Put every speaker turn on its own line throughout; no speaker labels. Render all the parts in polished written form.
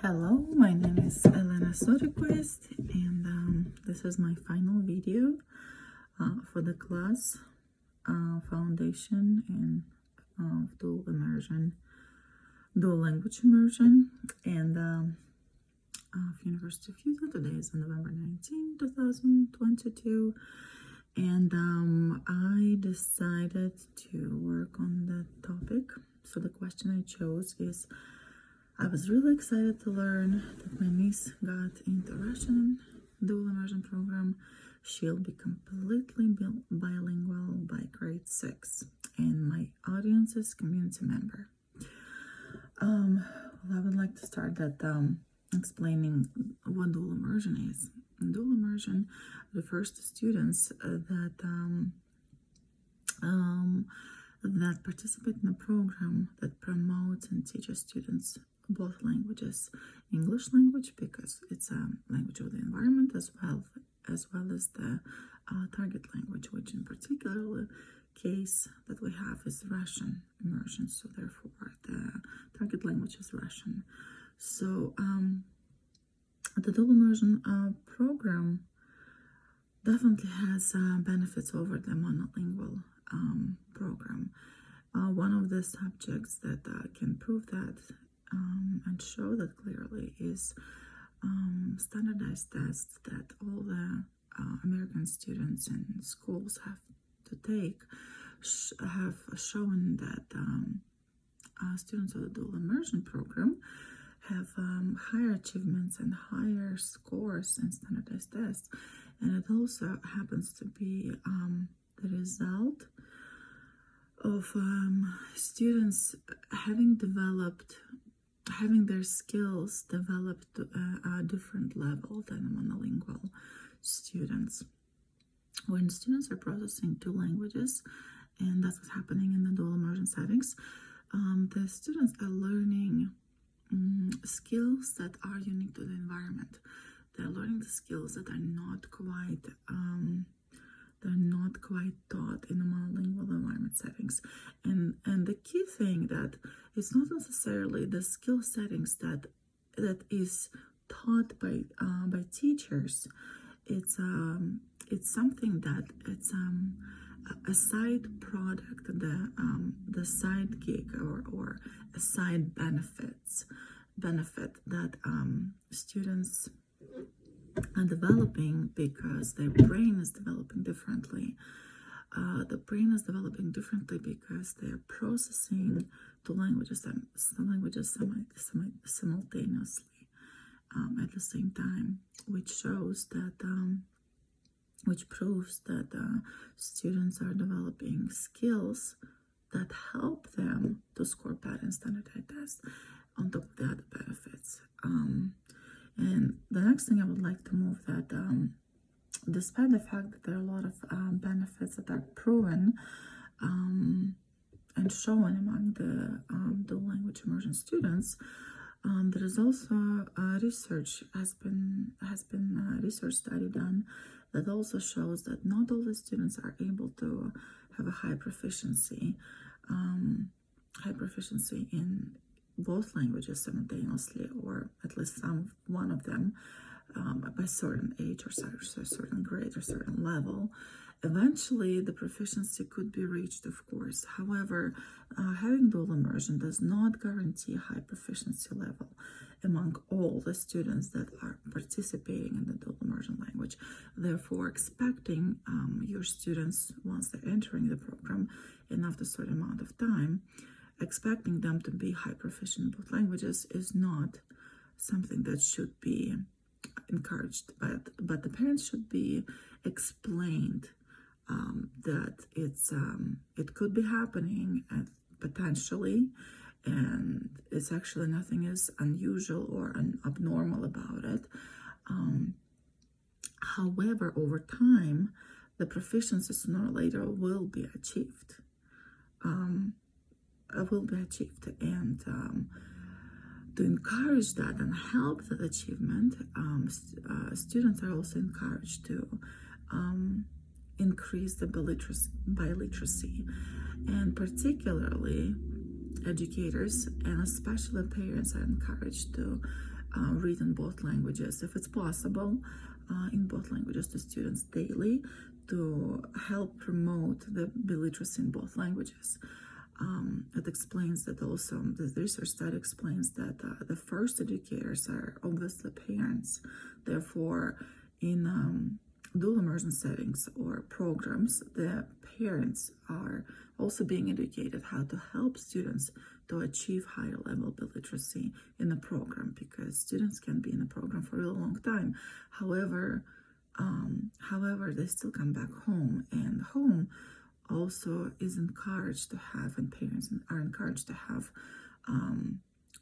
Hello, my name is Elena Soderquist, and this is my final video for the class Foundation in Dual Language Immersion, and of University of Utah. Today is November 19, 2022, and I decided to work on the topic. So the question I chose is, I was really excited to learn that my niece got into Russian dual immersion program. She'll be completely bilingual by grade 6, and my audience is community member. Well, I would like to start that explaining what dual immersion is. Dual immersion refers to students that participate in a program that promotes and teaches students both languages, English language because it's a language of the environment, as well as the target language, which in particular case that we have is Russian immersion. So therefore, the target language is Russian. So the dual immersion program definitely has benefits over the monolingual program. One of the subjects that can prove that and show that clearly is standardized tests that all the American students in schools have to take have shown that students of the dual immersion program have higher achievements and higher scores in standardized tests, and it also happens to be the result of students having their skills developed to a different level than monolingual students. When students are processing two languages, and that's what's happening in the dual immersion settings, the students are learning skills that are unique to the environment. They're learning the skills that are not quite taught in the monolingual environment settings. And the key thing that it's not necessarily the skill settings that is taught by teachers. It's something that it's a side product, the side gig or a side benefit that students are developing because their brain is developing differently. The brain is developing differently because they're processing two languages simultaneously at the same time, which proves that students are developing skills that help them to score better in standardized tests on top of the other benefits. And the next thing I would like to move that despite the fact that there are a lot of benefits that are proven and shown among the dual language immersion students, there is also research research study done that also shows that not all the students are able to have a high proficiency in both languages simultaneously, or at least one of them by a certain age or a certain grade or certain level. Eventually, the proficiency could be reached, of course. However, having dual immersion does not guarantee a high proficiency level among all the students that are participating in the dual immersion language. Therefore, expecting your students, once they're entering the program and after a certain amount of time, expecting them to be high proficient in both languages is not something that should be encouraged, but the parents should be explained that it could be happening potentially, and it's actually nothing is unusual or abnormal about it. However, over time, the proficiency sooner or later will be achieved. And to encourage that and help that achievement, students are also encouraged to increase the biliteracy, and particularly educators and especially parents are encouraged to read in both languages, if it's possible, in both languages to students daily, to help promote the literacy in both languages. It explains that also, the research study explains that the first educators are obviously parents. Therefore, in dual immersion settings or programs, the parents are also being educated how to help students to achieve higher level of literacy in the program, because students can be in the program for a really long time. However, they still come back home, and home also is encouraged to have, and parents are encouraged to have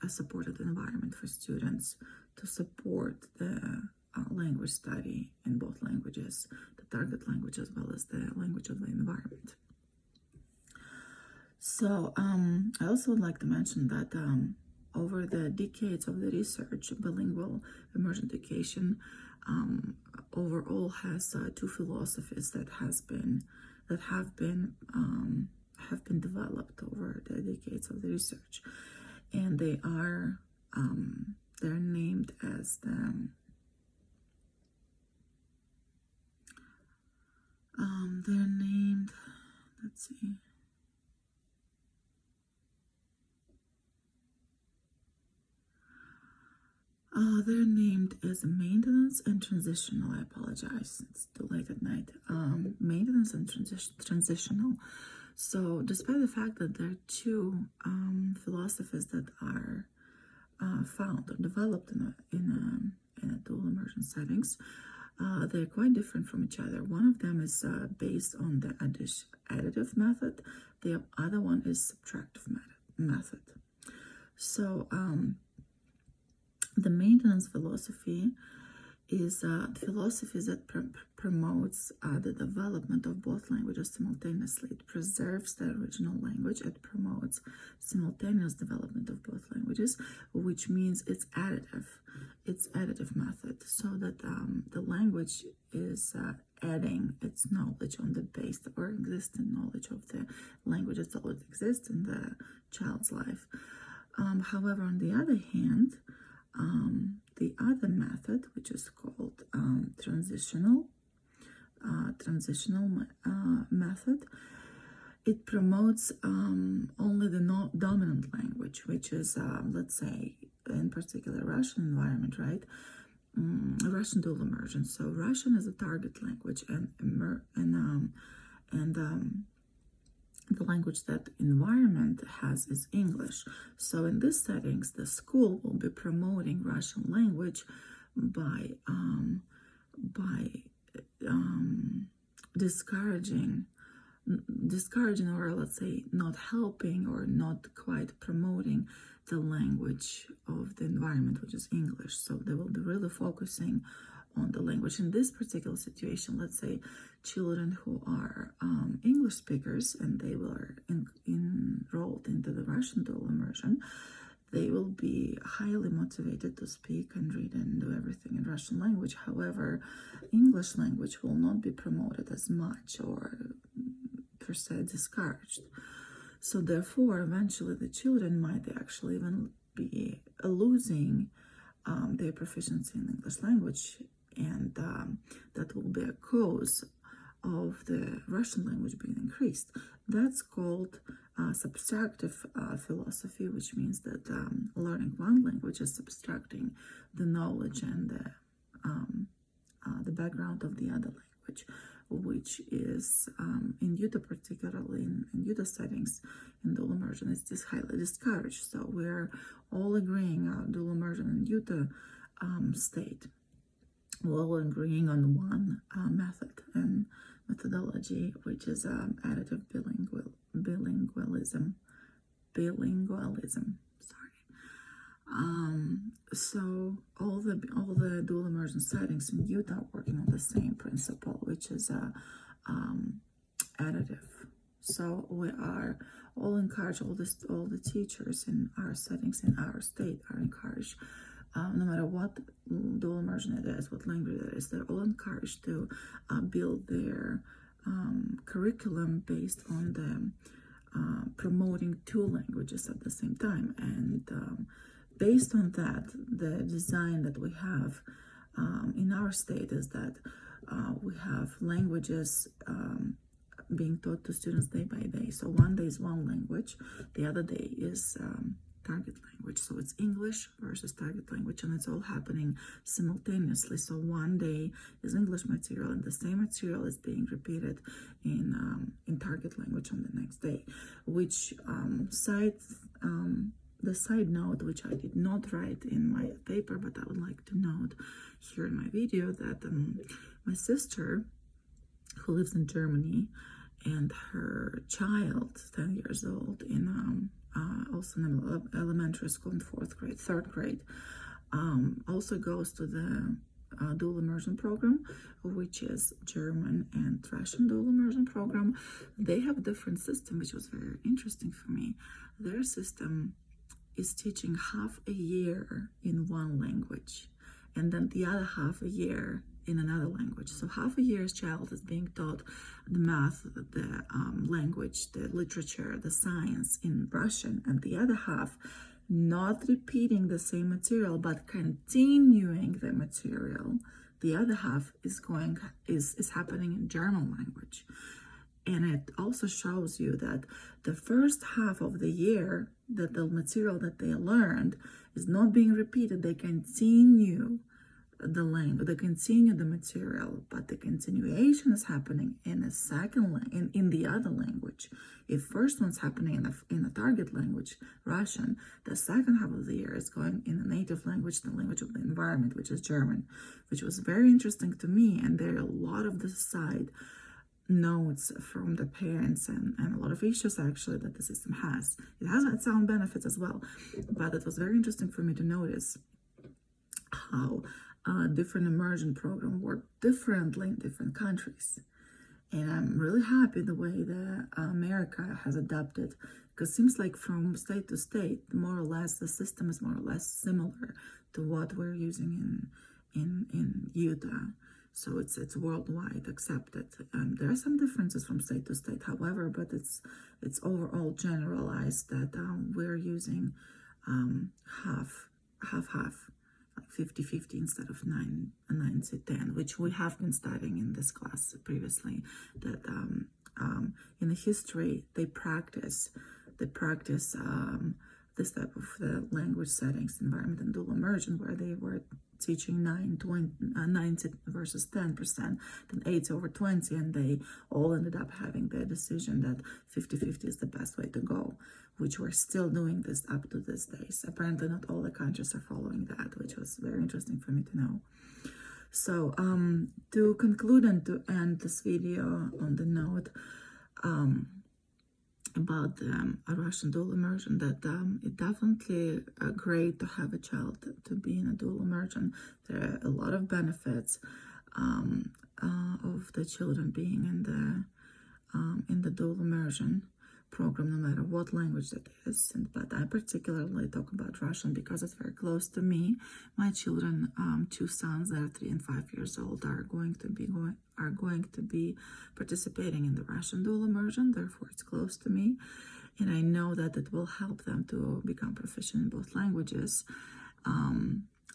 a supported environment for students to support the language study in both languages, the target language as well as the language of the environment. So I also would like to mention that over the decades of the research, bilingual immersion education overall has two philosophies that have been developed over the decades of the research, and they're named as let's see. They're named as maintenance and transitional. I apologize, it's too late at night. Maintenance and transitional. So despite the fact that there are two philosophies that are found or developed in a dual immersion settings, they're quite different from each other. One of them is based on the additive method. The other one is subtractive method. So the maintenance philosophy is philosophy that promotes the development of both languages simultaneously. It preserves the original language. It promotes simultaneous development of both languages, which means it's additive. It's additive method, so that the language is adding its knowledge on the base or existing knowledge of the language that already exists in the child's life. However, on the other hand, the other method, which is called transitional method, it promotes only the dominant language, which is, let's say, in particular, Russian environment, right? Russian dual immersion. So Russian is a target language, and the language that environment has is English. So in these settings, the school will be promoting Russian language by discouraging, or let's say not helping or not quite promoting the language of the environment, which is English. So they will be really focusing on the language. In this particular situation, let's say children who are English speakers and they were enrolled into the Russian dual immersion, they will be highly motivated to speak and read and do everything in Russian language. However, English language will not be promoted as much, or per se discouraged. So therefore, eventually the children might actually even be losing their proficiency in English language, and that will be a cause of the Russian language being increased. That's called subtractive philosophy, which means that learning one language is subtracting the knowledge and the background of the other language, which is in Utah, particularly in Utah settings, in dual immersion, is this highly discouraged. So we're all agreeing on dual immersion in Utah state. We're all agreeing on one method and methodology, which is additive bilingualism. Sorry. So all the dual immersion settings in Utah are working on the same principle, which is additive. So we are all encouraged, all the teachers in our settings in our state are encouraged, no matter what dual immersion it is, what language it is, they're all encouraged to build their curriculum based on the promoting two languages at the same time. And based on that, the design that we have in our state is that we have languages being taught to students day by day. So one day is one language, the other day is target language. So it's English versus target language, and it's all happening simultaneously. So one day is English material, and the same material is being repeated in target language on the next day. Which the side note, which I did not write in my paper, but I would like to note here in my video, that my sister, who lives in Germany, and her child, 10 years old, in also in elementary school in third grade, also goes to the dual immersion program, which is German and Russian dual immersion program. They have a different system, which was very interesting for me. Their system is teaching half a year in one language, and then the other half a year in another language. So half a year's child is being taught the math, the language, the literature, the science in Russian, and the other half not repeating the same material but continuing the material. The other half is happening in German language. And it also shows you that the first half of the year, that the material that they learned is not being repeated. They continue the language, they continue the material, but the continuation is happening in a second in the other language. If first one's happening in the target language, Russian, the second half of the year is going in the native language, the language of the environment, which is German, which was very interesting to me. And there are a lot of the side notes from the parents and a lot of issues actually that the system has. It has its own benefits as well, but it was very interesting for me to notice how different immersion programs work differently in different countries. And I'm really happy the way that America has adapted, because it seems like from state to state, more or less the system is more or less similar to what we're using in Utah. So it's worldwide accepted. There are some differences from state to state, however, but it's overall generalized that we're using half, like 50-50 instead of 90-10, which we have been studying in this class previously. That in the history they practice this type of the language settings, environment, and dual immersion, where they were teaching 90 versus 10%, then 80/20, and they all ended up having the decision that 50-50 is the best way to go, which we're still doing this up to these days. Apparently not all the countries are following that, which was very interesting for me to know. So to conclude and to end this video on the note about a Russian dual immersion, that it's definitely great to have a child to be in a dual immersion. There are a lot of benefits of the children being in the dual immersion program, no matter what language that is. But I particularly talk about Russian because it's very close to me. My children, two sons that are 3 and 5 years old, are going to be participating in the Russian dual immersion. Therefore, it's close to me, and I know that it will help them to become proficient in both languages.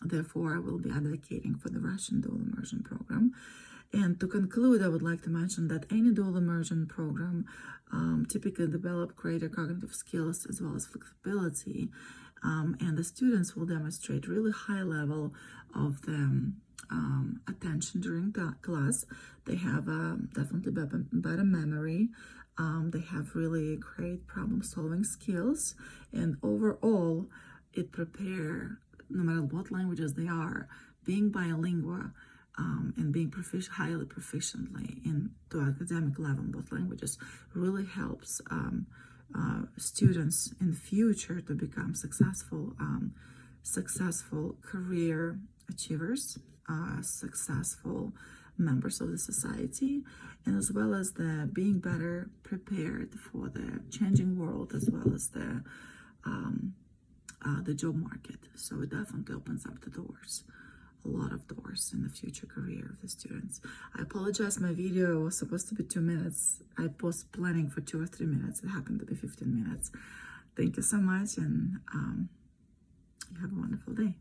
Therefore, I will be advocating for the Russian dual immersion program. And to conclude, I would like to mention that any dual immersion program typically develop greater cognitive skills as well as flexibility, and the students will demonstrate really high level of the attention during the class. They have definitely better memory. They have really great problem-solving skills, and overall, it prepare, no matter what languages they are, being bilingual and being highly proficiently to academic level in both languages really helps students in the future to become successful career achievers, successful members of the society, and as well as being better prepared for the changing world, as well as the job market. So it definitely opens up the doors, a lot of doors in the future career of the students. I apologize, my video was supposed to be 2 minutes. I was planning for 2 or 3 minutes. It happened to be 15 minutes. Thank you so much, and You have a wonderful day.